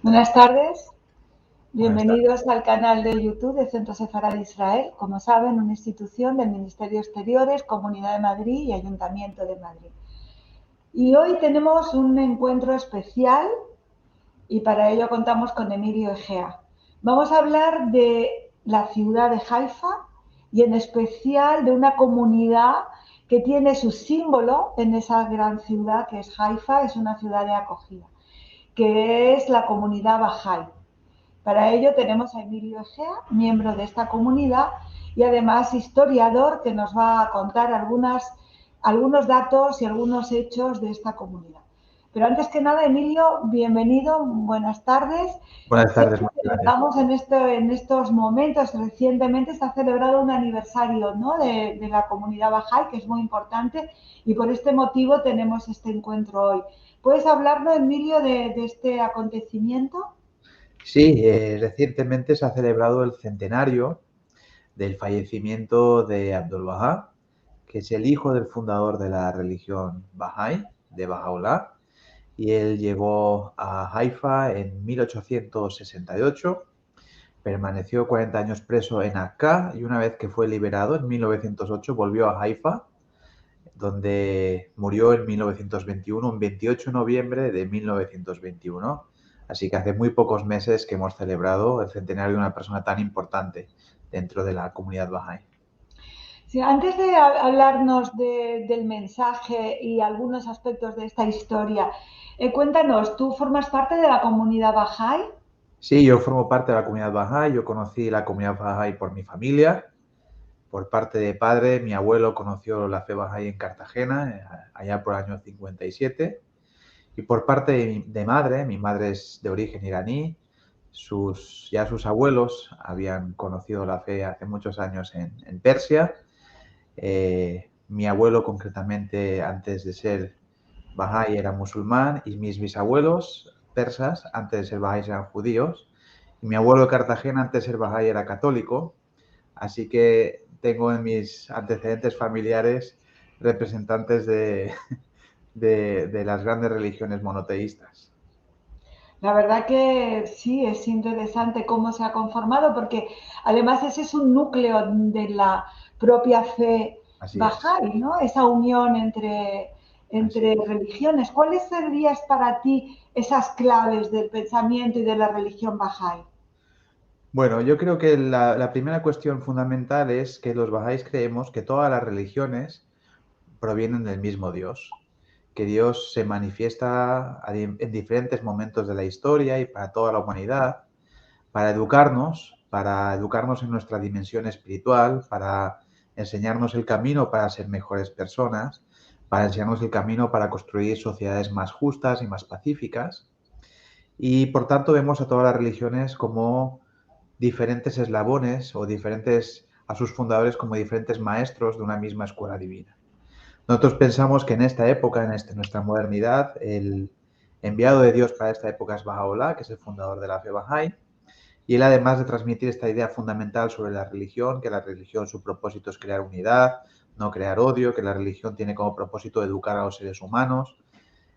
Buenas tardes, Buenas tardes. bienvenidos al canal de YouTube de Centro Sefarad de Israel. Como saben, una institución del Ministerio de Exteriores, Comunidad de Madrid y Ayuntamiento de Madrid. Y hoy tenemos un encuentro especial y para ello contamos con Emilio Egea. Vamos a hablar de la ciudad de Haifa y en especial de una comunidad que tiene su símbolo en esa gran ciudad que es Haifa, es una ciudad de acogida, que es la comunidad Bahá'í. Para ello tenemos a Emilio Egea, miembro de esta comunidad y además historiador que nos va a contar algunos datos y algunos hechos de esta comunidad. Pero antes que nada, Emilio, bienvenido, buenas tardes. Buenas Sé tardes, que María. estamos en estos momentos, recientemente se ha celebrado un aniversario, ¿no?, de la comunidad Bahá'í, que es muy importante, y por este motivo tenemos este encuentro hoy. ¿Puedes hablarnos, Emilio, de este acontecimiento? Sí, recientemente se ha celebrado el centenario del fallecimiento de Abdul Bahá, que es el hijo del fundador de la religión Bahá'í, de Bahá'u'lláh, y él llegó a Haifa en 1868, permaneció 40 años preso en Akka y una vez que fue liberado en 1908 volvió a Haifa, donde murió en 1921, un 28 de noviembre de 1921. Así que hace muy pocos meses que hemos celebrado el centenario de una persona tan importante dentro de la comunidad Bahá'í. Sí, antes de hablarnos del mensaje y algunos aspectos de esta historia, cuéntanos, ¿tú formas parte de la comunidad Bahá'í? Sí, yo formo parte de la comunidad Bahá'í, yo conocí la comunidad Bahá'í por mi familia, por parte de padre, mi abuelo conoció la fe Bahá'í en Cartagena, allá por el año 57, y por parte de madre, mi madre es de origen iraní, sus abuelos habían conocido la fe hace muchos años en Persia. Mi abuelo concretamente antes de ser Bahá'í era musulmán y mis bisabuelos persas antes de ser Bahá'í eran judíos. Y mi abuelo de Cartagena antes de ser Bahá'í era católico. Así que tengo en mis antecedentes familiares representantes de las grandes religiones monoteístas. La verdad que sí, es interesante cómo se ha conformado, porque además ese es un núcleo de la propia fe Así es, Bahá'í, ¿no? Esa unión así entre es. religiones. ¿Cuáles serían para ti esas claves del pensamiento y de la religión Bahá'í? Bueno, yo creo que la primera cuestión fundamental es que los bahá'ís creemos que todas las religiones provienen del mismo Dios, que Dios se manifiesta en diferentes momentos de la historia y para toda la humanidad, para educarnos en nuestra dimensión espiritual, para enseñarnos el camino para ser mejores personas, para enseñarnos el camino para construir sociedades más justas y más pacíficas. Y por tanto vemos a todas las religiones como diferentes eslabones o diferentes a sus fundadores como diferentes maestros de una misma escuela divina. Nosotros pensamos que en esta época, nuestra modernidad, el enviado de Dios para esta época es Bahá'u'lláh, que es el fundador de la fe Bahá'í, y él además de transmitir esta idea fundamental sobre la religión, que la religión su propósito es crear unidad, no crear odio, que la religión tiene como propósito educar a los seres humanos,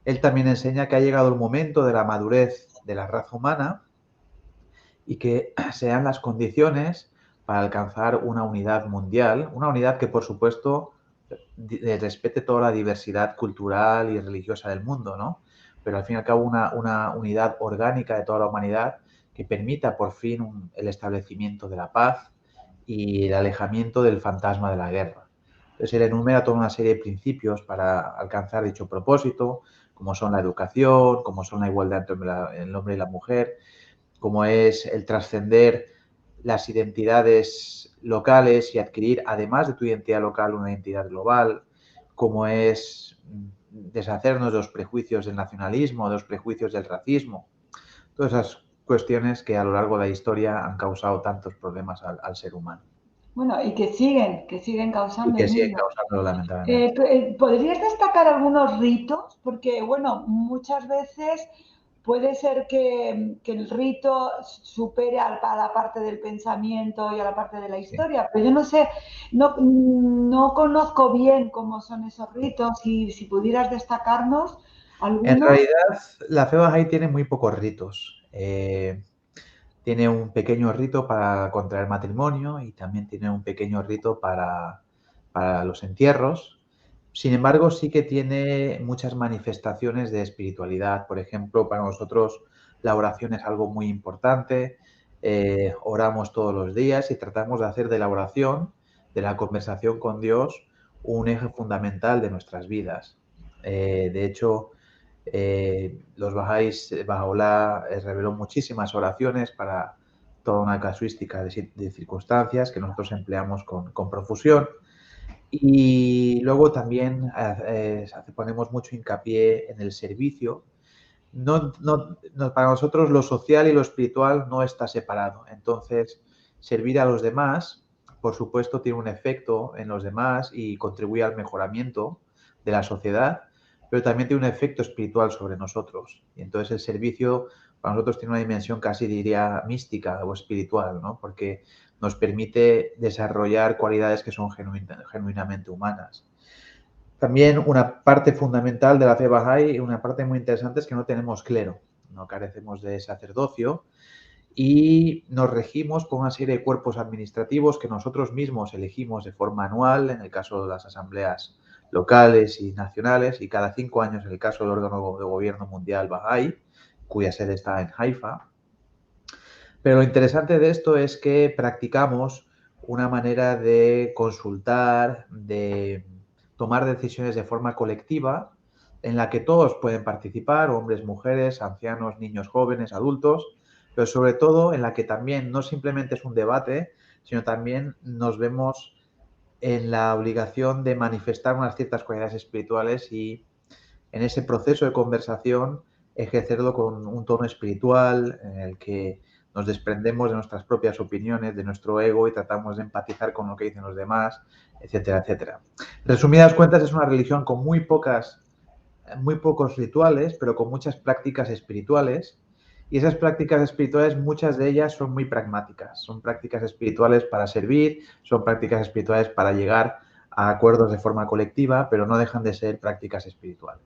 él también enseña que ha llegado el momento de la madurez de la raza humana y que sean las condiciones para alcanzar una unidad mundial, una unidad que por supuesto respete toda la diversidad cultural y religiosa del mundo, ¿no? Pero al fin y al cabo una unidad orgánica de toda la humanidad que permita por fin el establecimiento de la paz y el alejamiento del fantasma de la guerra. Entonces él enumera toda una serie de principios para alcanzar dicho propósito, como son la educación, como son la igualdad entre el hombre y la mujer, como es el trascender las identidades locales y adquirir, además de tu identidad local, una identidad global, como es deshacernos de los prejuicios del nacionalismo, de los prejuicios del racismo, todas esas cuestiones que a lo largo de la historia han causado tantos problemas al ser humano Bueno, y que siguen y causando, que siguen Emilio. causándolo lamentablemente. ¿Podrías destacar algunos ritos? Porque, bueno, muchas veces puede ser que el rito supere a la parte del pensamiento y a la parte de la Sí. historia, pero yo no sé, no conozco bien cómo son esos ritos y si pudieras destacarnos En algunos. realidad, la fe Bahá'í tiene muy pocos ritos. Tiene un pequeño rito para contraer matrimonio y también tiene un pequeño rito para los entierros. Sin embargo, sí que tiene muchas manifestaciones de espiritualidad. Por ejemplo, para nosotros la oración es algo muy importante. Oramos todos los días y tratamos de hacer de la oración, de la conversación con Dios, un eje fundamental de nuestras vidas. De hecho, los Bahá'ís, Bahá'u'lláh reveló muchísimas oraciones para toda una casuística de circunstancias que nosotros empleamos con profusión. Y luego también ponemos mucho hincapié en el servicio. Para nosotros lo social y lo espiritual no está separado. Entonces, servir a los demás, por supuesto, tiene un efecto en los demás y contribuye al mejoramiento de la sociedad, pero también tiene un efecto espiritual sobre nosotros. Y entonces el servicio para nosotros tiene una dimensión casi diría mística o espiritual, ¿no? Porque nos permite desarrollar cualidades que son genuinamente humanas. También una parte fundamental de la fe Bahá'í, una parte muy interesante es que no tenemos clero, no carecemos de sacerdocio y nos regimos por una serie de cuerpos administrativos que nosotros mismos elegimos de forma anual, en el caso de las asambleas locales y nacionales, y cada 5 años en el caso del órgano de gobierno mundial Bahá'í, cuya sede está en Haifa. Pero lo interesante de esto es que practicamos una manera de consultar, de tomar decisiones de forma colectiva, en la que todos pueden participar, hombres, mujeres, ancianos, niños, jóvenes, adultos, pero sobre todo en la que también no simplemente es un debate, sino también nos vemos en la obligación de manifestar unas ciertas cualidades espirituales y en ese proceso de conversación ejercerlo con un tono espiritual en el que nos desprendemos de nuestras propias opiniones, de nuestro ego y tratamos de empatizar con lo que dicen los demás, etcétera, etcétera. Resumidas cuentas, es una religión con muy pocos rituales, pero con muchas prácticas espirituales. Y esas prácticas espirituales, muchas de ellas son muy pragmáticas. Son prácticas espirituales para servir, son prácticas espirituales para llegar a acuerdos de forma colectiva, pero no dejan de ser prácticas espirituales.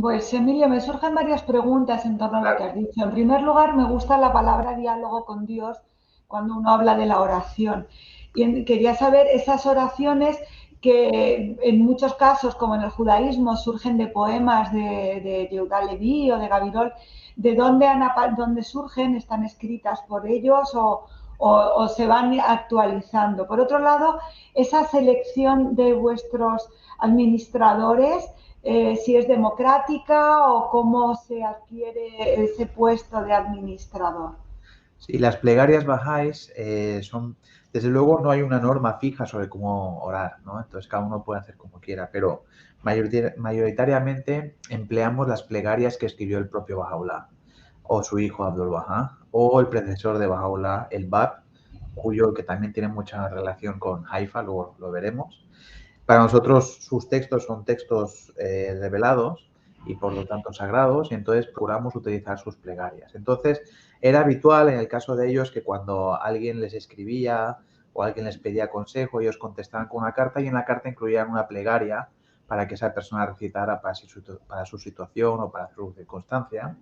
Pues Emilio, me surgen varias preguntas en torno a lo que has dicho. En primer lugar, me gusta la palabra diálogo con Dios cuando uno habla de la oración. Y quería saber esas oraciones que en muchos casos, como en el judaísmo, surgen de poemas de Yehuda Leví o de Gabirol, ¿de dónde surgen? ¿Están escritas por ellos o se van actualizando? Por otro lado, esa selección de vuestros administradores, si es democrática o cómo se adquiere ese puesto de administrador. Sí, las plegarias bajáis son, desde luego no hay una norma fija sobre cómo orar, ¿no? Entonces cada uno puede hacer como quiera, pero mayoritariamente empleamos las plegarias que escribió el propio Bahá'u'lláh o su hijo Abdul Bahá o el predecesor de Bahá'u'lláh, el Bab, cuyo que también tiene mucha relación con Haifa, luego lo veremos. Para nosotros sus textos son textos revelados y por lo tanto sagrados, y entonces procuramos utilizar sus plegarias. Entonces, era habitual en el caso de ellos que cuando alguien les escribía o alguien les pedía consejo, ellos contestaban con una carta y en la carta incluían una plegaria para que esa persona recitara para su situación o para su circunstancia.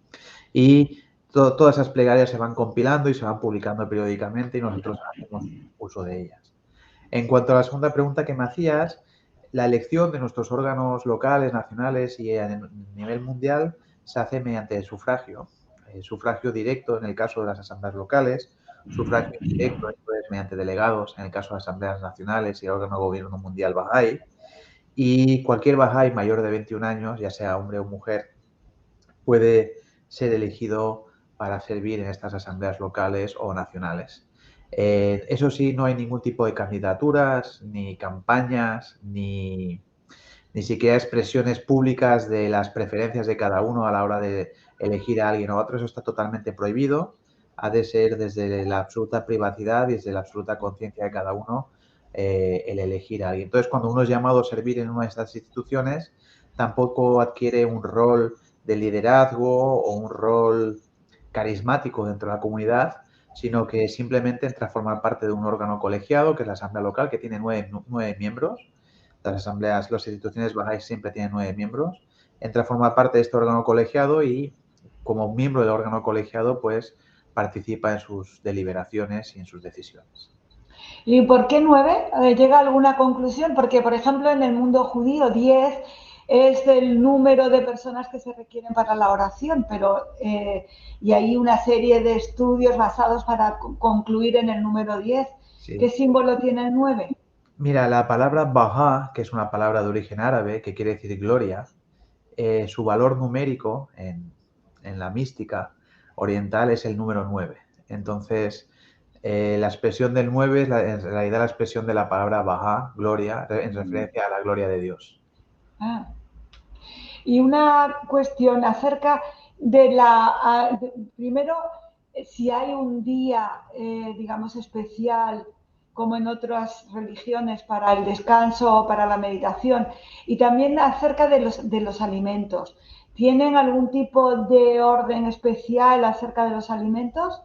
Y todas esas plegarias se van compilando y se van publicando periódicamente y nosotros hacemos uso de ellas. En cuanto a la segunda pregunta que me hacías, la elección de nuestros órganos locales, nacionales y a nivel mundial se hace mediante el sufragio directo en el caso de las asambleas locales, sufragio indirecto mediante delegados en el caso de asambleas nacionales y el órgano de gobierno mundial Bahá'í, y cualquier Bahá'í mayor de 21 años, ya sea hombre o mujer, puede ser elegido para servir en estas asambleas locales o nacionales. Eso sí, no hay ningún tipo de candidaturas, ni campañas, ni siquiera expresiones públicas de las preferencias de cada uno a la hora de elegir a alguien o a otro. Eso está totalmente prohibido. Ha de ser desde la absoluta privacidad y desde la absoluta conciencia de cada uno el elegir a alguien. Entonces, cuando uno es llamado a servir en una de estas instituciones, tampoco adquiere un rol de liderazgo o un rol carismático dentro de la comunidad, sino que simplemente entra a formar parte de un órgano colegiado, que es la asamblea local, que tiene nueve miembros. Las instituciones bajáis siempre tienen 9 miembros. Entra a formar parte de este órgano colegiado y como miembro del órgano colegiado, pues participa en sus deliberaciones y en sus decisiones. ¿Y por qué 9? ¿Llega a alguna conclusión? Porque, por ejemplo, en el mundo judío 10 es el número de personas que se requieren para la oración, pero y hay una serie de estudios basados para concluir en el número 10. Sí. ¿Qué símbolo tiene el 9? Mira, la palabra Baha, que es una palabra de origen árabe que quiere decir gloria, su valor numérico en la mística oriental es el número 9. Entonces, la expresión del 9 es en realidad la expresión de la palabra Baha, gloria, en referencia a la gloria de Dios. Ah. Y una cuestión acerca de primero, si hay un día, digamos, especial, como en otras religiones, para el descanso o para la meditación, y también acerca de los alimentos. ¿Tienen algún tipo de orden especial acerca de los alimentos?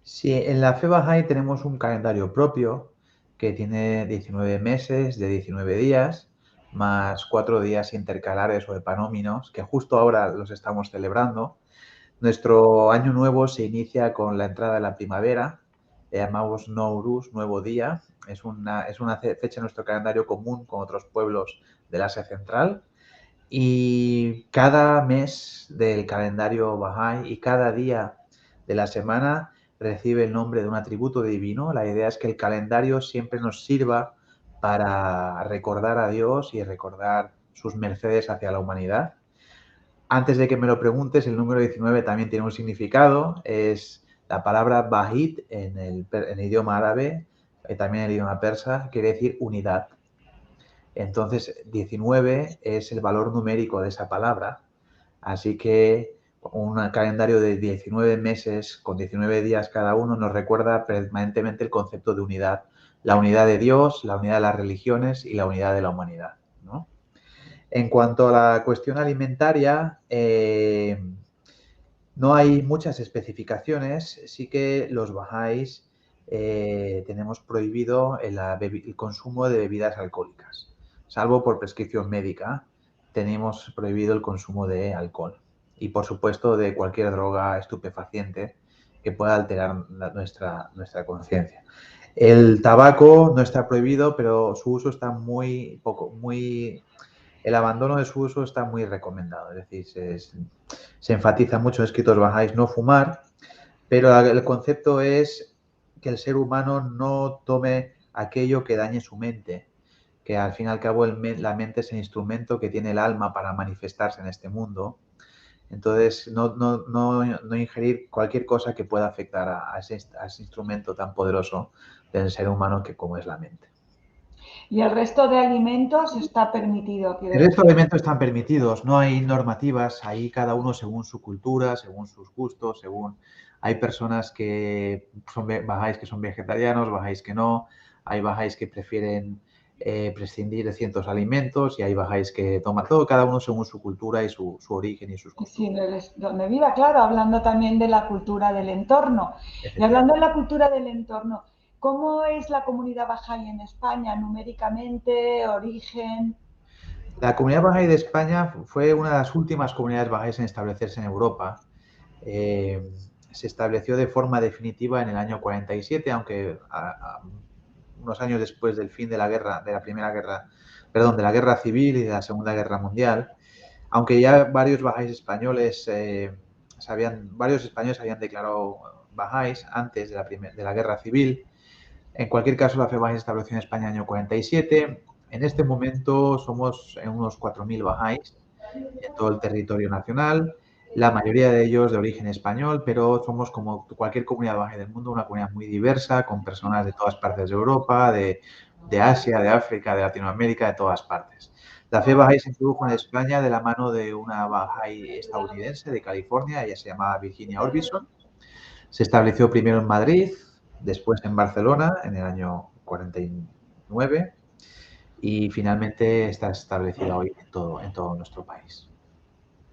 Sí, en la fe Bahá'í tenemos un calendario propio que tiene 19 meses de 19 días, más 4 días intercalares o epanóminos, que justo ahora los estamos celebrando. Nuestro año nuevo se inicia con la entrada de la primavera, le llamamos Nowruz, nuevo día. Es una fecha en nuestro calendario común con otros pueblos del Asia Central. Y cada mes del calendario Bahá'í y cada día de la semana recibe el nombre de un atributo divino. La idea es que el calendario siempre nos sirva para recordar a Dios y recordar sus mercedes hacia la humanidad. Antes de que me lo preguntes, el número 19 también tiene un significado. Es la palabra Bahit en el idioma árabe, también en el idioma persa, quiere decir unidad. Entonces, 19 es el valor numérico de esa palabra. Así que un calendario de 19 meses con 19 días cada uno nos recuerda permanentemente el concepto de unidad. La unidad de Dios, la unidad de las religiones y la unidad de la humanidad, ¿no? En cuanto a la cuestión alimentaria, no hay muchas especificaciones. Sí que los bahá'ís tenemos prohibido el consumo de bebidas alcohólicas. Salvo por prescripción médica, tenemos prohibido el consumo de alcohol. Y, por supuesto, de cualquier droga estupefaciente que pueda alterar nuestra conciencia. El tabaco no está prohibido, pero su uso está el abandono de su uso está muy recomendado. Es decir, se enfatiza mucho en escritos bahá'ís no fumar, pero el concepto es que el ser humano no tome aquello que dañe su mente, que al fin y al cabo la mente es el instrumento que tiene el alma para manifestarse en este mundo. Entonces, no ingerir cualquier cosa que pueda afectar a ese instrumento tan poderoso del ser humano que como es la mente. ¿Y el resto de alimentos está permitido? El resto de alimentos están permitidos, no hay normativas, ahí cada uno según su cultura, según sus gustos, Hay personas que son bajáis que son vegetarianos, bajáis que no, hay bajáis que prefieren prescindir de ciertos alimentos y hay bajáis que toman todo, cada uno según su cultura y su origen y sus costumbres. Sí, donde viva, claro, hablando también de la cultura del entorno. Y hablando de la cultura del entorno, ¿cómo es la comunidad bahá'í en España numéricamente, origen? La comunidad bahá'í de España fue una de las últimas comunidades bahá'ís en establecerse en Europa. Se estableció de forma definitiva en el año 47, aunque unos años después del fin de la guerra, de la guerra civil y de la Segunda Guerra Mundial, aunque ya varios bahá'ís españoles habían declarado bahá'ís antes de la guerra civil. En cualquier caso, la fe bahá'í se estableció en España en el año 47. En este momento somos unos 4.000 bahá'ís en todo el territorio nacional, la mayoría de ellos de origen español, pero somos como cualquier comunidad bahá'í del mundo, una comunidad muy diversa, con personas de todas partes de Europa, de Asia, de África, de Latinoamérica, de todas partes. La fe bahá'í se introdujo en España de la mano de una bahá'í estadounidense de California, ella se llamaba Virginia Orbison. Se estableció primero en Madrid, después en Barcelona en el año 49 y finalmente está establecida hoy en todo nuestro país.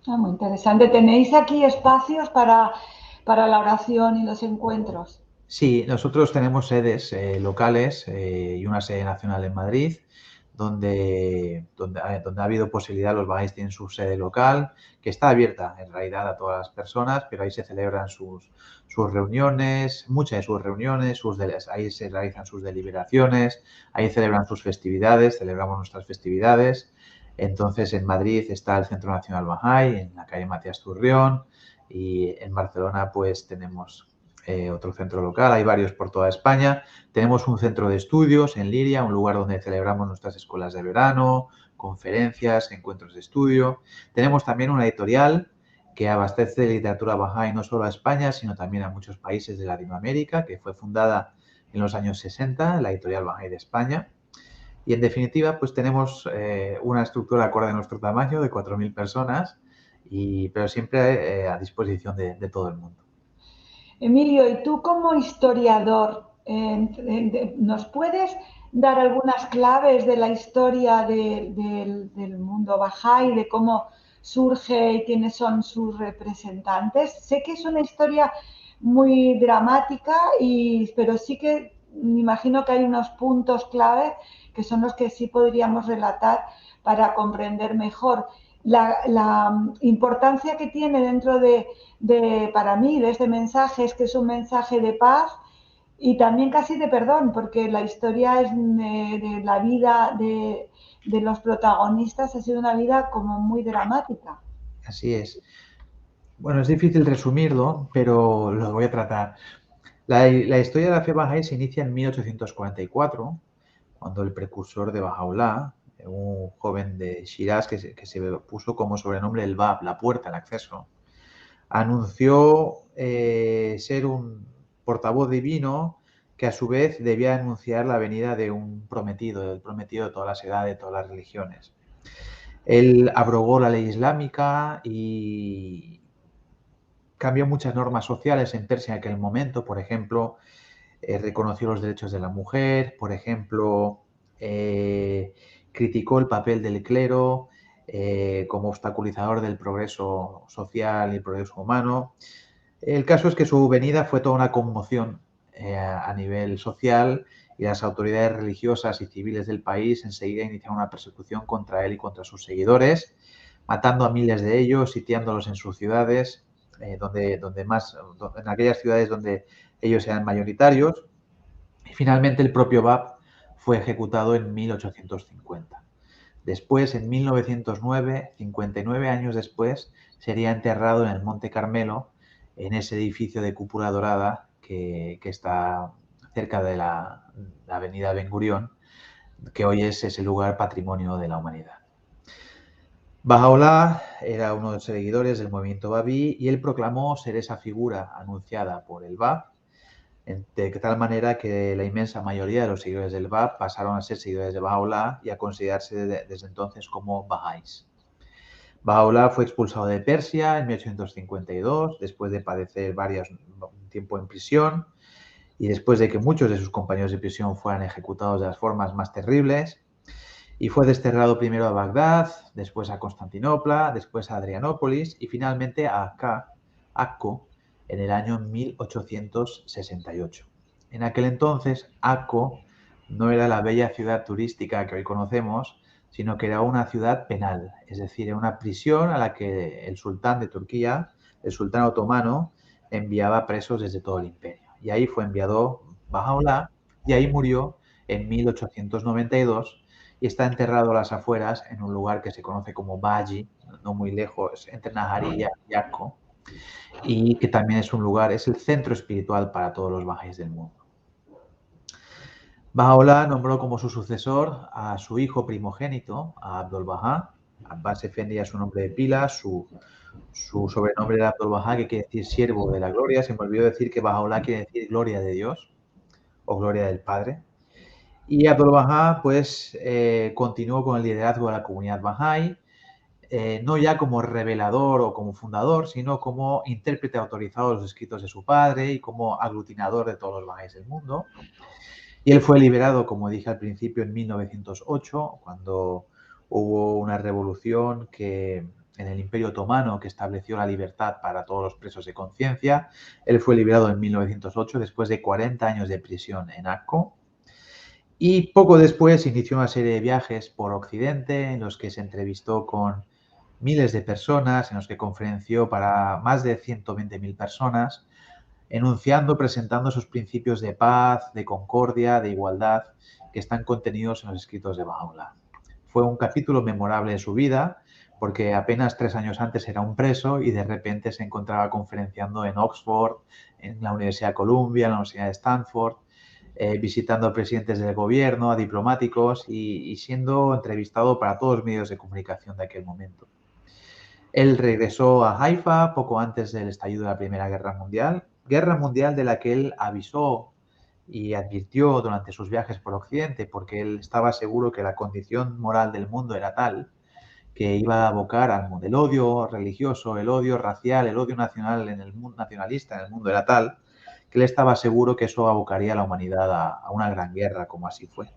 Muy interesante. ¿Tenéis aquí espacios para la oración y los encuentros? Sí, nosotros tenemos sedes locales y una sede nacional en Madrid. donde ha habido posibilidad, los bahá'ís tienen su sede local, que está abierta en realidad a todas las personas, pero ahí se celebran sus reuniones, muchas de sus reuniones, ahí se realizan sus deliberaciones, ahí celebran sus festividades, celebramos nuestras festividades. Entonces, en Madrid está el Centro Nacional Bahá'í, en la calle Matías Turrión, y en Barcelona pues tenemos otro centro local, hay varios por toda España. Tenemos un centro de estudios en Liria, un lugar donde celebramos nuestras escuelas de verano, conferencias, encuentros de estudio. Tenemos también una editorial que abastece de literatura bahá'í no solo a España, sino también a muchos países de Latinoamérica, que fue fundada en los años 60, la editorial Bahá'í de España. Y en definitiva, pues tenemos una estructura acorde a nuestro tamaño de 4.000 personas, pero siempre a disposición de todo el mundo. Emilio, y tú como historiador, ¿nos puedes dar algunas claves de la historia del mundo Bahá'í, de cómo surge y quiénes son sus representantes? Sé que es una historia muy dramática, pero sí que me imagino que hay unos puntos clave que son los que sí podríamos relatar para comprender mejor la importancia que tiene dentro para mí, de este mensaje, es que es un mensaje de paz y también casi de perdón, porque la historia es de la vida de los protagonistas ha sido una vida como muy dramática. Así es. Bueno, es difícil resumirlo, pero lo voy a tratar. La historia de la fe Bahá'í se inicia en 1844, cuando el precursor de Bahá'u'lláh, un joven de Shiraz que se puso como sobrenombre el Bab, la puerta, el acceso, anunció ser un portavoz divino que a su vez debía anunciar la venida de un prometido, el prometido de todas las edades, de todas las religiones. Él abrogó la ley islámica y cambió muchas normas sociales en Persia en aquel momento. Por ejemplo, reconoció los derechos de la mujer, por ejemplo, criticó el papel del clero como obstaculizador del progreso social y el progreso humano. El caso es que su venida fue toda una conmoción a nivel social y las autoridades religiosas y civiles del país enseguida iniciaron una persecución contra él y contra sus seguidores, matando a miles de ellos, sitiándolos en sus ciudades, en aquellas ciudades donde ellos eran mayoritarios. Y finalmente el propio Bab fue ejecutado en 1850. Después, en 1909, 59 años después, sería enterrado en el Monte Carmelo, en ese edificio de cúpula dorada que está cerca de la avenida Ben Gurión, que hoy es ese lugar patrimonio de la humanidad. Bahá'u'lláh era uno de los seguidores del movimiento Babí y él proclamó ser esa figura anunciada por el Bab, de tal manera que la inmensa mayoría de los seguidores del Bab pasaron a ser seguidores de Bahá'u'lláh y a considerarse desde entonces como Bahá'ís. Bahá'u'lláh fue expulsado de Persia en 1852, después de padecer un tiempo en prisión y después de que muchos de sus compañeros de prisión fueran ejecutados de las formas más terribles. Y fue desterrado primero a Bagdad, después a Constantinopla, después a Adrianópolis y finalmente a Akko, en el año 1868. En aquel entonces, Akko no era la bella ciudad turística que hoy conocemos, sino que era una ciudad penal, es decir, era una prisión a la que el sultán de Turquía, el sultán otomano, enviaba presos desde todo el imperio. Y ahí fue enviado Bahá'u'lláh y ahí murió en 1892 y está enterrado a las afueras en un lugar que se conoce como Baji, no muy lejos, entre Najarí y Akko, y que también es un lugar, es el centro espiritual para todos los bahá'ís del mundo. Bahá'u'lláh nombró como su sucesor a su hijo primogénito, a Abdul-Bahá. Abbas Efendi era su nombre de pila, su sobrenombre era Abdul-Bahá, que quiere decir siervo de la gloria. Se me olvidó decir que Bahá'u'lláh quiere decir gloria de Dios o gloria del Padre. Y Abdul-Bahá pues continuó con el liderazgo de la comunidad Bahá'í, no ya como revelador o como fundador, sino como intérprete autorizado de los escritos de su padre y como aglutinador de todos los bahá'ís del mundo. Y él fue liberado, como dije al principio, en 1908, cuando hubo una revolución en el Imperio Otomano que estableció la libertad para todos los presos de conciencia. Él fue liberado en 1908 después de 40 años de prisión en Akko. Y poco después inició una serie de viajes por Occidente en los que se entrevistó con miles de personas, en los que conferenció para más de 120.000 personas, enunciando, presentando sus principios de paz, de concordia, de igualdad, que están contenidos en los escritos de Bahá'u'lláh. Fue un capítulo memorable de su vida, porque apenas 3 años antes era un preso y de repente se encontraba conferenciando en Oxford, en la Universidad de Columbia, en la Universidad de Stanford, visitando a presidentes del gobierno, a diplomáticos y siendo entrevistado para todos los medios de comunicación de aquel momento. Él regresó a Haifa poco antes del estallido de la Primera Guerra Mundial de la que él avisó y advirtió durante sus viajes por Occidente, porque él estaba seguro que la condición moral del mundo era tal que iba a abocar el odio religioso, el odio racial, el odio nacional en el mundo nacionalista en el mundo era tal que él estaba seguro que eso abocaría a la humanidad a una gran guerra, como así fue.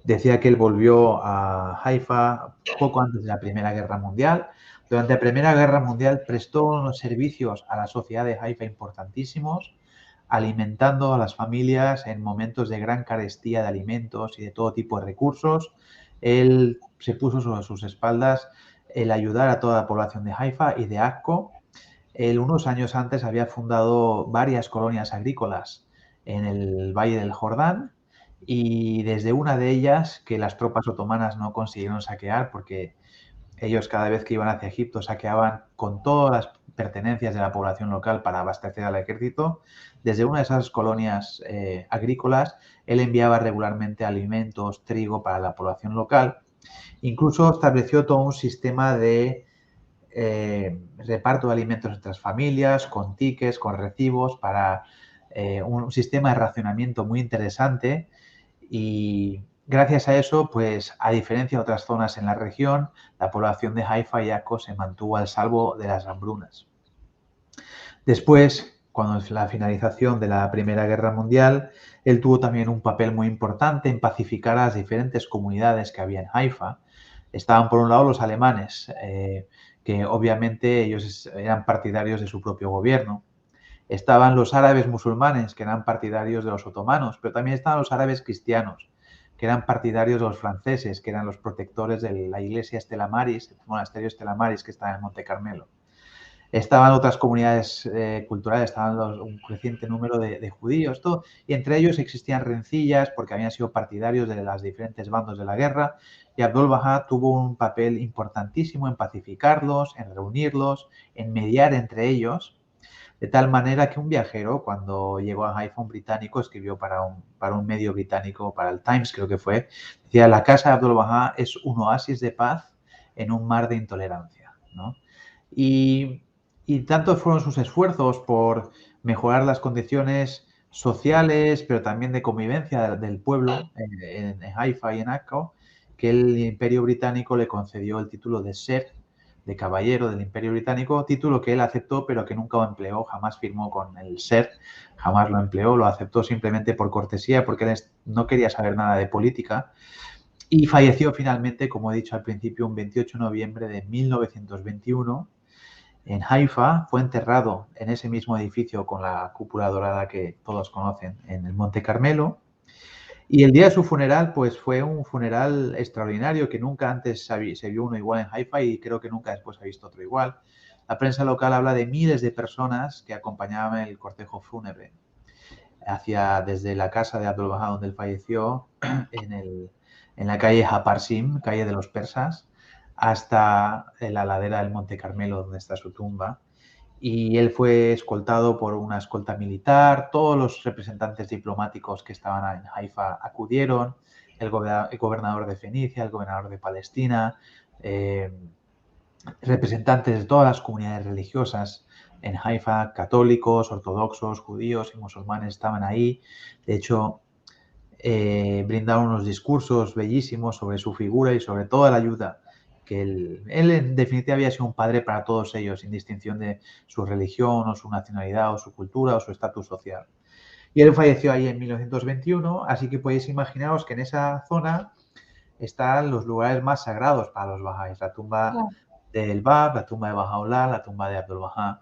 Decía que él volvió a Haifa poco antes de la Primera Guerra Mundial. Durante la Primera Guerra Mundial prestó unos servicios a la sociedad de Haifa importantísimos, alimentando a las familias en momentos de gran carestía de alimentos y de todo tipo de recursos. Él se puso sobre sus espaldas el ayudar a toda la población de Haifa y de Akko. Él unos años antes había fundado varias colonias agrícolas en el Valle del Jordán y desde una de ellas que las tropas otomanas no consiguieron saquear porque ellos cada vez que iban hacia Egipto saqueaban con todas las pertenencias de la población local para abastecer al ejército. Desde una de esas colonias agrícolas, él enviaba regularmente alimentos, trigo para la población local. Incluso estableció todo un sistema de reparto de alimentos entre las familias, con tickets, con recibos, para un sistema de racionamiento muy interesante y gracias a eso, pues a diferencia de otras zonas en la región, la población de Haifa y Akko se mantuvo al salvo de las hambrunas. Después, cuando es la finalización de la Primera Guerra Mundial, él tuvo también un papel muy importante en pacificar a las diferentes comunidades que había en Haifa. Estaban por un lado los alemanes, que obviamente ellos eran partidarios de su propio gobierno. Estaban los árabes musulmanes, que eran partidarios de los otomanos, pero también estaban los árabes cristianos, que eran partidarios de los franceses, que eran los protectores de la iglesia Stella Maris, el monasterio Stella Maris que está en Monte Carmelo. Estaban otras comunidades culturales, estaban un creciente número de judíos, todo, y entre ellos existían rencillas porque habían sido partidarios de los diferentes bandos de la guerra, y Abdul Bahá tuvo un papel importantísimo en pacificarlos, en reunirlos, en mediar entre ellos, de tal manera que un viajero, cuando llegó a Haifa, un británico, escribió para un medio británico, para el Times creo que fue, decía, la casa de Abdul Bahá es un oasis de paz en un mar de intolerancia, ¿no? Y tantos fueron sus esfuerzos por mejorar las condiciones sociales, pero también de convivencia del pueblo en Haifa y en Akko, que el Imperio Británico le concedió el título de Ser, de caballero del Imperio Británico, título que él aceptó pero que nunca lo empleó, jamás firmó con el Ser, jamás lo empleó, lo aceptó simplemente por cortesía porque él no quería saber nada de política y falleció finalmente, como he dicho al principio, un 28 de noviembre de 1921 en Haifa. Fue enterrado en ese mismo edificio con la cúpula dorada que todos conocen en el Monte Carmelo. Y el día de su funeral, pues fue un funeral extraordinario que nunca antes se vio uno igual en Haifa y creo que nunca después se ha visto otro igual. La prensa local habla de miles de personas que acompañaban el cortejo fúnebre desde la casa de Abdul Bahá, donde él falleció, en la calle Haparsim, calle de los persas, hasta la ladera del Monte Carmelo, donde está su tumba. Y él fue escoltado por una escolta militar, todos los representantes diplomáticos que estaban en Haifa acudieron, el gobernador de Fenicia, el gobernador de Palestina, representantes de todas las comunidades religiosas en Haifa, católicos, ortodoxos, judíos y musulmanes estaban ahí. De hecho, brindaron unos discursos bellísimos sobre su figura y sobre toda la ayuda que él en definitiva había sido un padre para todos ellos, sin distinción de su religión o su nacionalidad o su cultura o su estatus social. Y él falleció ahí en 1921, así que podéis imaginaros que en esa zona están los lugares más sagrados para los bahá'ís, la tumba del Bab, la tumba de Bahá'u'lláh, la tumba de Abdul Bahá.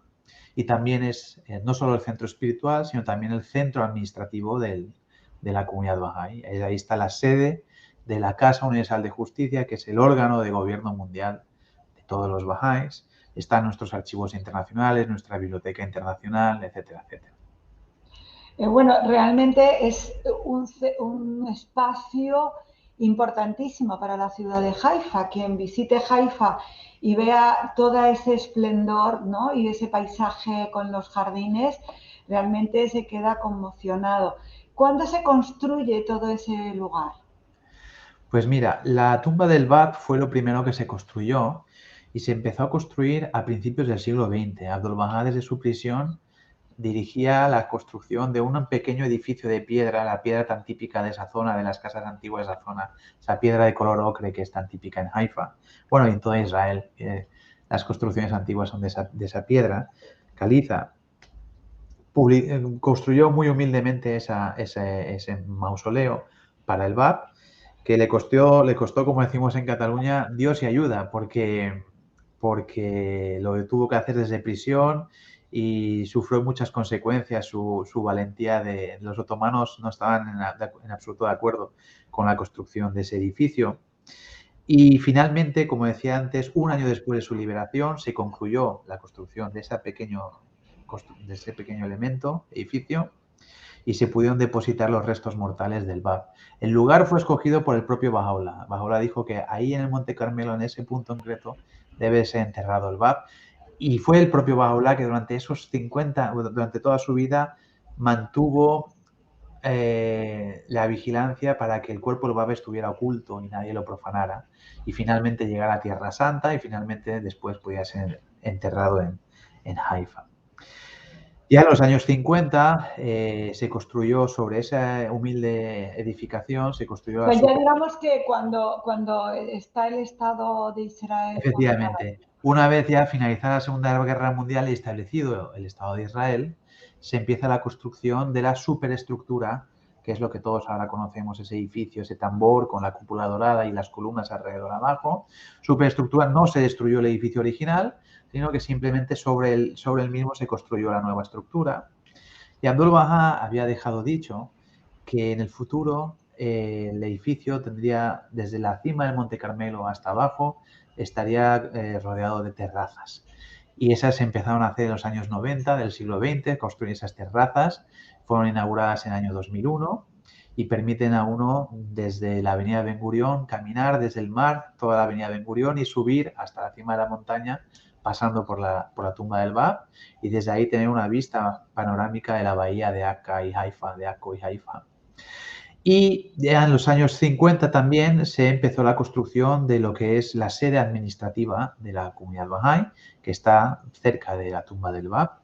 Y también es no solo el centro espiritual, sino también el centro administrativo del de la comunidad Bahá'í. Ahí está la sede de la Casa Universal de Justicia, que es el órgano de gobierno mundial de todos los Bahá'ís. Están nuestros archivos internacionales, nuestra biblioteca internacional, etcétera, etcétera. Bueno, realmente es un espacio importantísimo para la ciudad de Haifa. Quien visite Haifa y vea todo ese esplendor, ¿no?, y ese paisaje con los jardines, realmente se queda conmocionado. ¿Cuándo se construye todo ese lugar? Pues mira, la tumba del Bab fue lo primero que se construyó y se empezó a construir a principios del siglo XX. Abdul Bahá, desde su prisión, dirigía la construcción de un pequeño edificio de piedra, la piedra tan típica de esa zona, de las casas antiguas de esa zona, esa piedra de color ocre que es tan típica en Haifa. Bueno, y en toda Israel, las construcciones antiguas son de esa piedra caliza. Construyó muy humildemente ese mausoleo para el Bab, que le costó, como decimos en Cataluña, Dios y ayuda, porque lo tuvo que hacer desde prisión y sufrió muchas consecuencias su valentía. Los otomanos no estaban en absoluto de acuerdo con la construcción de ese edificio. Y finalmente, como decía antes, un año después de su liberación, se concluyó la construcción de ese pequeño edificio, y se pudieron depositar los restos mortales del Bab. El lugar fue escogido por el propio Bahá'u'lláh. Bahá'u'lláh dijo que ahí en el Monte Carmelo, en ese punto en concreto, debe ser enterrado el Bab. Y fue el propio Bahá'u'lláh que durante toda su vida, mantuvo la vigilancia para que el cuerpo del Bab estuviera oculto y nadie lo profanara. Y finalmente llegara a Tierra Santa y finalmente después pudiera ser enterrado en Haifa. Ya en los años 50 se construyó sobre esa humilde edificación, se construyó Pues ya digamos que cuando está el Estado de Israel formado. Efectivamente. Una vez ya finalizada la Segunda Guerra Mundial y establecido el Estado de Israel, se empieza la construcción de la superestructura, que es lo que todos ahora conocemos, ese edificio, ese tambor con la cúpula dorada y las columnas alrededor abajo. Superestructura, no se destruyó el edificio original, sino que simplemente sobre el mismo se construyó la nueva estructura. Y Abdul Bahá había dejado dicho que en el futuro el edificio tendría, desde la cima del Monte Carmelo hasta abajo, estaría rodeado de terrazas. Y esas se empezaron a hacer en los años 90 del siglo XX, construir esas terrazas. Fueron inauguradas en el año 2001 y permiten a uno, desde la avenida Ben Gurión, caminar desde el mar, toda la avenida Ben Gurión, y subir hasta la cima de la montaña, pasando por la tumba del Bab, y desde ahí tener una vista panorámica de la bahía de Akka y Haifa, de Akko y Haifa. Y ya en los años 50 también se empezó la construcción de lo que es la sede administrativa de la comunidad Bahá'í, que está cerca de la tumba del Bab.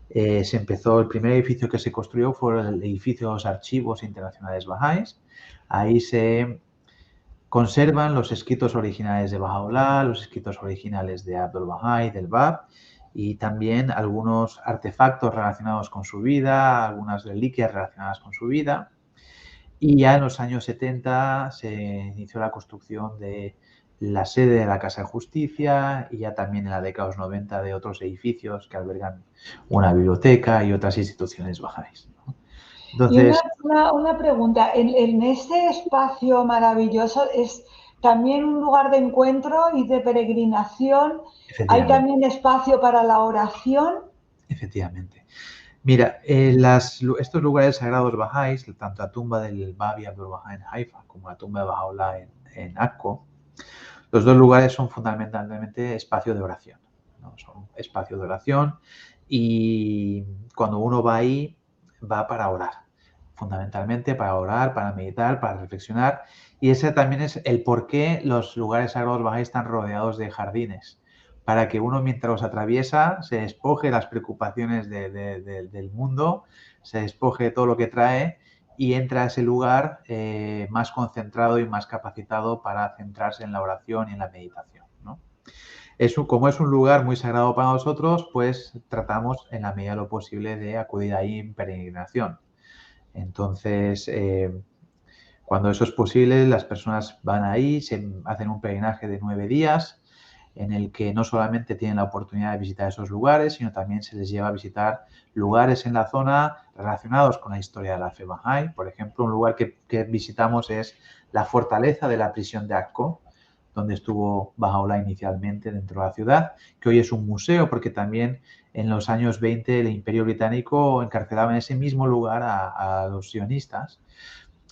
El primer edificio que se construyó fue el edificio de los archivos internacionales Bahá'ís. Ahí se conservan los escritos originales de Bahá'u'lláh, los escritos originales de Abdul Bahá y del Bab, y también algunos artefactos relacionados con su vida, algunas reliquias relacionadas con su vida. Y ya en los años 70 se inició la construcción de la sede de la Casa de Justicia, y ya también en la década de los 90 de otros edificios que albergan una biblioteca y otras instituciones bahá'ís. Y Entonces, una pregunta, ¿en ese espacio maravilloso es también un lugar de encuentro y de peregrinación? ¿Hay efectivamente, también espacio para la oración? efectivamente. Mira, estos lugares sagrados bahá'ís, tanto la tumba del Bab y Abdul Bahá en Haifa como la tumba de Bahá'u'lláh en Akko, los dos lugares son fundamentalmente espacio de oración, ¿no? Son espacio de oración, y cuando uno va ahí, va para orar, fundamentalmente para orar, para meditar, para reflexionar, y ese también es el por qué los lugares sagrados bahá'ís están rodeados de jardines, para que uno, mientras los atraviesa, se despoje de las preocupaciones del mundo, se despoje de todo lo que trae y entra a ese lugar más concentrado y más capacitado para centrarse en la oración y en la meditación, ¿no? Como es un lugar muy sagrado para nosotros, pues tratamos en la medida de lo posible de acudir ahí en peregrinación. Entonces, cuando eso es posible, las personas van ahí, se hacen un peregrinaje de 9 días, en el que no solamente tienen la oportunidad de visitar esos lugares, sino también se les lleva a visitar lugares en la zona relacionados con la historia de la fe Bahá'í. Por ejemplo, un lugar que visitamos es la fortaleza de la prisión de Akko, donde estuvo Baha'u'lláh inicialmente dentro de la ciudad, que hoy es un museo porque también en los años 20 el Imperio Británico encarcelaba en ese mismo lugar a los sionistas,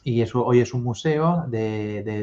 y eso hoy es un museo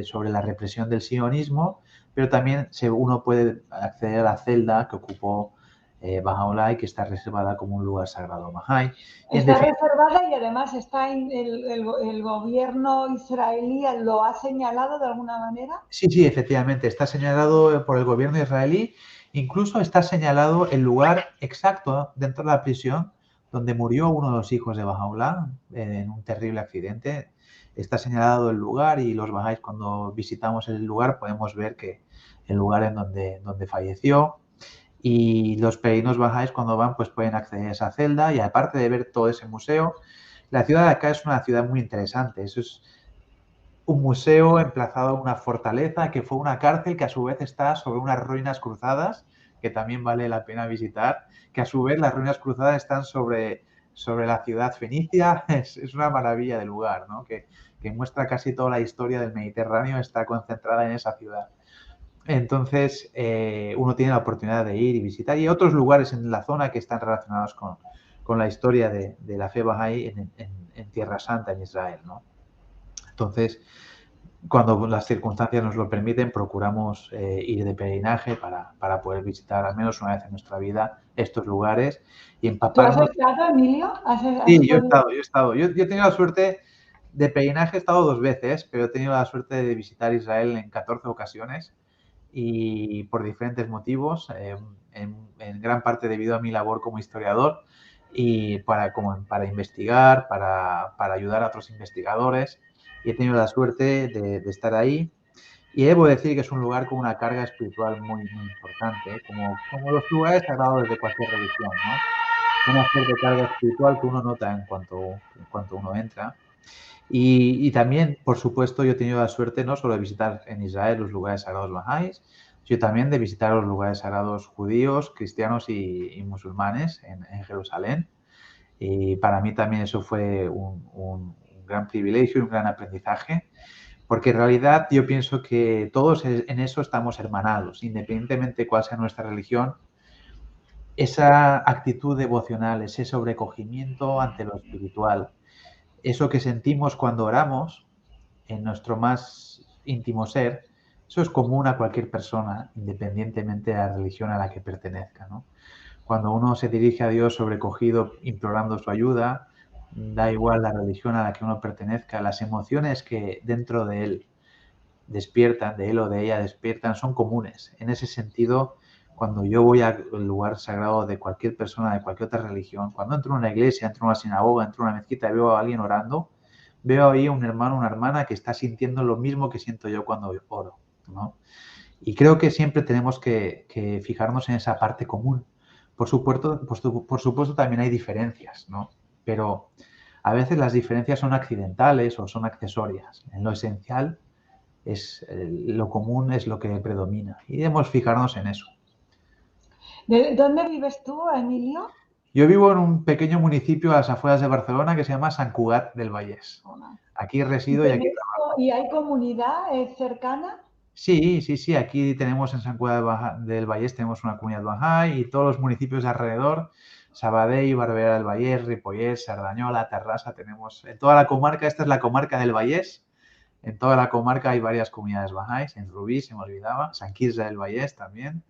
sobre la represión del sionismo, pero también uno puede acceder a la celda que ocupó Baha'u'lláh y que está reservada como un lugar sagrado Bahá'í. Está reservada y además está el gobierno israelí lo ha señalado de alguna manera. Sí, sí, efectivamente, está señalado por el gobierno israelí, incluso está señalado el lugar exacto dentro de la prisión donde murió uno de los hijos de Baha'u'lláh en un terrible accidente. Está señalado el lugar y los bahá'ís, cuando visitamos el lugar, podemos ver que el lugar en donde falleció, y los peregrinos bahá'ís cuando van pues pueden acceder a esa celda, y aparte de ver todo ese museo, la ciudad de acá es una ciudad muy interesante. Eso es un museo emplazado en una fortaleza que fue una cárcel que a su vez está sobre unas ruinas cruzadas, que también vale la pena visitar, que a su vez las ruinas cruzadas están sobre la ciudad fenicia. Es una maravilla de lugar, ¿no? Que muestra casi toda la historia del Mediterráneo, está concentrada en esa ciudad. Entonces, uno tiene la oportunidad de ir y visitar. Y hay otros lugares en la zona que están relacionados con la historia de la fe Bahá'í en Tierra Santa, en Israel, ¿no? Entonces, cuando las circunstancias nos lo permiten, procuramos ir de peregrinaje para poder visitar al menos una vez en nuestra vida estos lugares y ¿Tú has empaparnos. estado, Emilio? Sí, yo he estado. Yo he tenido la suerte de peregrinaje, he estado 2 veces, pero he tenido la suerte de visitar Israel en 14 ocasiones, y por diferentes motivos, en gran parte debido a mi labor como historiador y para investigar, para ayudar a otros investigadores, y he tenido la suerte de estar ahí. Y debo decir que es un lugar con una carga espiritual muy, muy importante, como los lugares sagrados de cualquier religión, ¿no? Una fuerte carga espiritual que uno nota en cuanto uno entra. Y también, por supuesto, yo he tenido la suerte no solo de visitar en Israel los lugares sagrados bahá'ís, sino también de visitar los lugares sagrados judíos, cristianos y musulmanes en Jerusalén. Y para mí también eso fue un gran privilegio y un gran aprendizaje, porque en realidad yo pienso que todos en eso estamos hermanados, independientemente de cuál sea nuestra religión. Esa actitud devocional, ese sobrecogimiento ante lo espiritual, eso que sentimos cuando oramos en nuestro más íntimo ser, eso es común a cualquier persona, independientemente de la religión a la que pertenezca, ¿no? Cuando uno se dirige a Dios sobrecogido, implorando su ayuda, da igual la religión a la que uno pertenezca, las emociones que dentro de él despiertan, de él o de ella despiertan, son comunes. En ese sentido, cuando yo voy al lugar sagrado de cualquier persona, de cualquier otra religión, cuando entro en una iglesia, entro en una sinagoga, entro en una mezquita y veo a alguien orando, veo ahí un hermano, una hermana que está sintiendo lo mismo que siento yo cuando oro, ¿no? Y creo que siempre tenemos que fijarnos en esa parte común. Por supuesto también hay diferencias, ¿no? Pero a veces las diferencias son accidentales o son accesorias. En lo esencial lo común es lo que predomina, y debemos fijarnos en eso. ¿De dónde vives tú, Emilio? Yo vivo en un pequeño municipio a las afueras de Barcelona que se llama Sant Cugat del Vallès. Aquí resido y aquí trabajo. ¿Y hay comunidad cercana? Sí, sí, sí, aquí tenemos en Sant Cugat del Vallès tenemos una comunidad bahá'í, y todos los municipios de alrededor, Sabadell, Barberà del Vallès, Ripollès, Cerdanyola, Terrassa, tenemos en toda la comarca. Esta es la comarca del Vallès. En toda la comarca hay varias comunidades bahá'ís, en Rubí, se me olvidaba, Sant Quirze del Vallès también.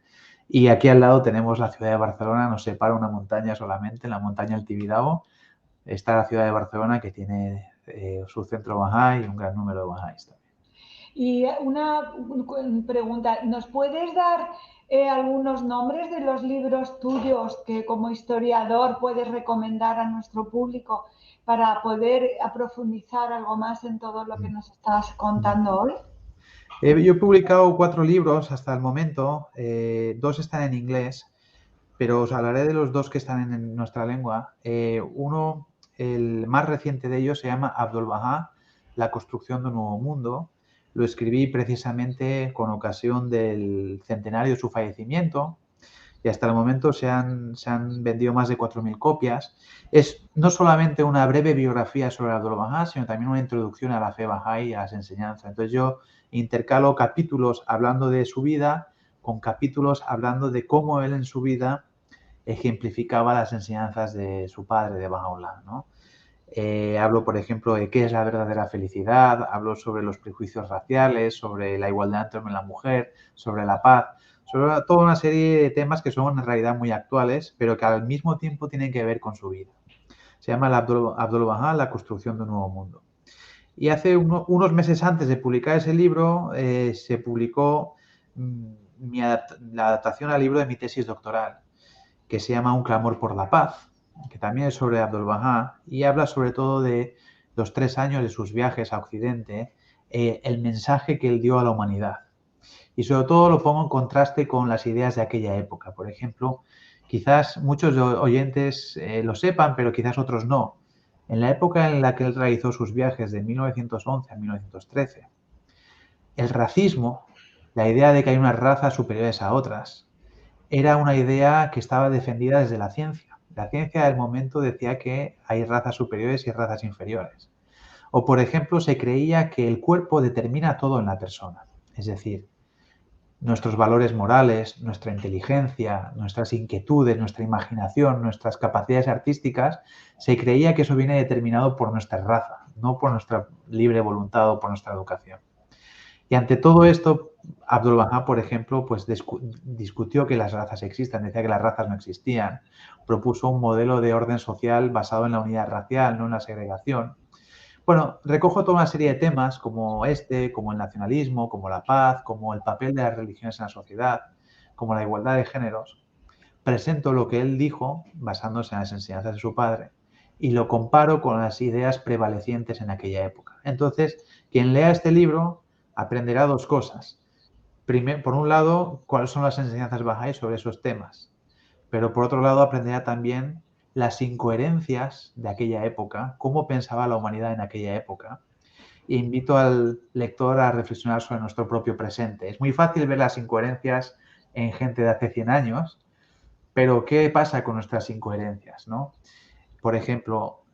Y aquí al lado tenemos la ciudad de Barcelona, nos separa una montaña solamente, la montaña del Tibidabo. Está la ciudad de Barcelona, que tiene su centro bahá'í y un gran número de bahá'ís también. Y una pregunta, ¿nos puedes dar algunos nombres de los libros tuyos que como historiador puedes recomendar a nuestro público para poder profundizar algo más en todo lo que nos estás contando hoy? Yo he publicado 4 libros hasta el momento, 2 están en inglés, pero os hablaré de los 2 que están en nuestra lengua. Uno, el más reciente de ellos, se llama Abdul Bahá, la construcción de un nuevo mundo. Lo escribí precisamente con ocasión del centenario de su fallecimiento y hasta el momento se han vendido más de 4.000 copias. Es no solamente una breve biografía sobre Abdul Bahá, sino también una introducción a la fe Bahá'í y a las enseñanzas. Entonces yo intercalo capítulos hablando de su vida con capítulos hablando de cómo él en su vida ejemplificaba las enseñanzas de su padre, de Baha'u'lláh, ¿no? Hablo, por ejemplo, de qué es la verdadera felicidad, hablo sobre los prejuicios raciales, sobre la igualdad entre hombre y la mujer, sobre la paz, sobre toda una serie de temas que son en realidad muy actuales, pero que al mismo tiempo tienen que ver con su vida. Se llama el Abdul Bahá, la construcción de un nuevo mundo. Y hace unos meses antes de publicar ese libro, se publicó la adaptación al libro de mi tesis doctoral, que se llama Un clamor por la paz, que también es sobre Abdul Bahá y habla sobre todo de los 3 años de sus viajes a Occidente, el mensaje que él dio a la humanidad. Y sobre todo lo pongo en contraste con las ideas de aquella época. Por ejemplo, quizás muchos oyentes lo sepan, pero quizás otros no. En la época en la que él realizó sus viajes de 1911 a 1913, el racismo, la idea de que hay unas razas superiores a otras, era una idea que estaba defendida desde la ciencia. La ciencia del momento decía que hay razas superiores y razas inferiores. O, por ejemplo, se creía que el cuerpo determina todo en la persona. Es decir, nuestros valores morales, nuestra inteligencia, nuestras inquietudes, nuestra imaginación, nuestras capacidades artísticas, se creía que eso viene determinado por nuestra raza, no por nuestra libre voluntad o por nuestra educación. Y ante todo esto, Abdul Bahá, por ejemplo, pues discutió que las razas existan, decía que las razas no existían, propuso un modelo de orden social basado en la unidad racial, no en la segregación. Bueno, recojo toda una serie de temas como como el nacionalismo, como la paz, como el papel de las religiones en la sociedad, como la igualdad de géneros. Presento lo que él dijo basándose en las enseñanzas de su padre y lo comparo con las ideas prevalecientes en aquella época. Entonces, quien lea este libro aprenderá dos cosas. Por un lado, cuáles son las enseñanzas Bahá'í sobre esos temas, pero por otro lado aprenderá también las incoherencias de aquella época, cómo pensaba la humanidad en aquella época. E invito al lector a reflexionar sobre nuestro propio presente. Es muy fácil ver las incoherencias en gente de hace 100 años, pero ¿qué pasa con nuestras incoherencias, no? Por ejemplo,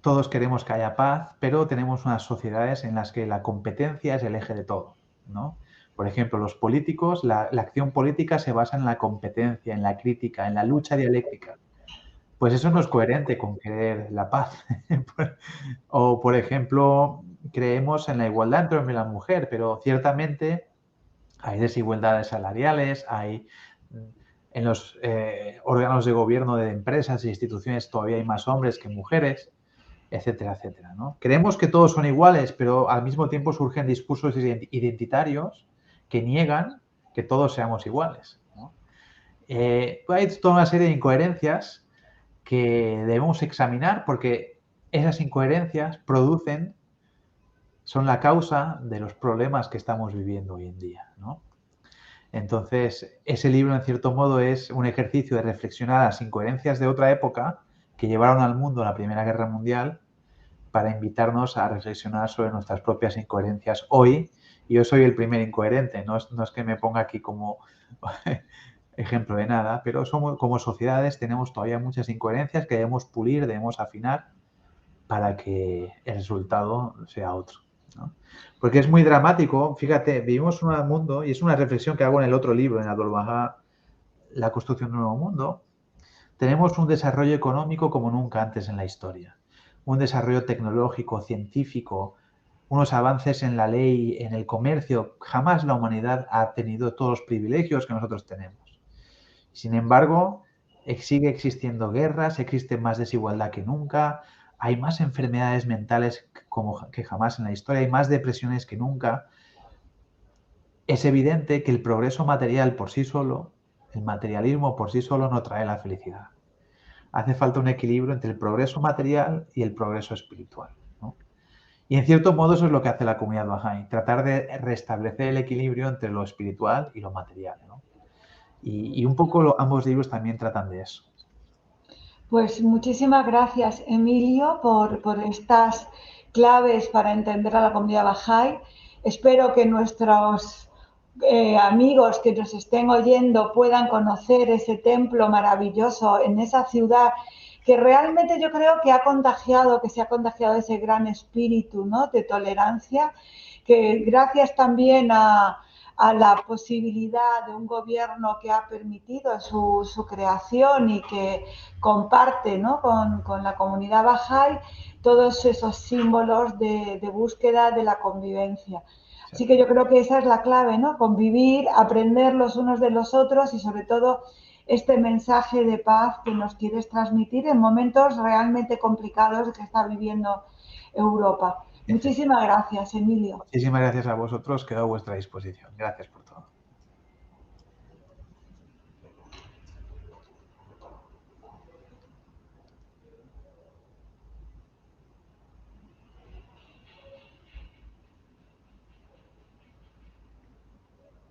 todos queremos que haya paz, pero tenemos unas sociedades en las que la competencia es el eje de todo, ¿no? Por ejemplo, los políticos, la acción política se basa en la competencia, en la crítica, en la lucha dialéctica. Pues eso no es coherente con querer la paz. O, por ejemplo, creemos en la igualdad entre el hombre y la mujer, pero ciertamente hay desigualdades salariales, hay en los órganos de gobierno de empresas e instituciones todavía hay más hombres que mujeres, etcétera, etcétera, ¿no? Creemos que todos son iguales, pero al mismo tiempo surgen discursos identitarios que niegan que todos seamos iguales, ¿no? Hay toda una serie de incoherencias que debemos examinar porque esas incoherencias son la causa de los problemas que estamos viviendo hoy en día, ¿no? Entonces, ese libro, en cierto modo, es un ejercicio de reflexionar las incoherencias de otra época que llevaron al mundo a la Primera Guerra Mundial para invitarnos a reflexionar sobre nuestras propias incoherencias hoy. Y yo soy el primer incoherente, no es que me ponga aquí como ejemplo de nada, pero como sociedades tenemos todavía muchas incoherencias que debemos pulir, debemos afinar para que el resultado sea otro, ¿no? Porque es muy dramático, fíjate, vivimos en un mundo, y es una reflexión que hago en el otro libro, en Abdul Bahá, La construcción de un nuevo mundo, tenemos un desarrollo económico como nunca antes en la historia, un desarrollo tecnológico, científico, unos avances en la ley, en el comercio, jamás la humanidad ha tenido todos los privilegios que nosotros tenemos. Sin embargo, sigue existiendo guerras, existe más desigualdad que nunca, hay más enfermedades mentales que jamás en la historia, hay más depresiones que nunca. Es evidente que el progreso material por sí solo, el materialismo por sí solo no trae la felicidad. Hace falta un equilibrio entre el progreso material y el progreso espiritual, ¿no? Y en cierto modo eso es lo que hace la comunidad Bahá'í, tratar de restablecer el equilibrio entre lo espiritual y lo material, ¿no? Y un poco ambos libros también tratan de eso. Pues muchísimas gracias, Emilio, por estas claves para entender a la comunidad Bahá'í. Espero que nuestros amigos que nos estén oyendo puedan conocer ese templo maravilloso en esa ciudad que realmente yo creo que se ha contagiado ese gran espíritu, ¿no?, de tolerancia, que gracias también a la posibilidad de un gobierno que ha permitido su creación y que comparte, ¿no?, con la comunidad Bahá'í todos esos símbolos de búsqueda de la convivencia. Así que yo creo que esa es la clave, ¿no? Convivir, aprender los unos de los otros y sobre todo este mensaje de paz que nos quieres transmitir en momentos realmente complicados que está viviendo Europa. Muchísimas gracias, Emilio. Muchísimas gracias a vosotros, quedo a vuestra disposición. Gracias por todo.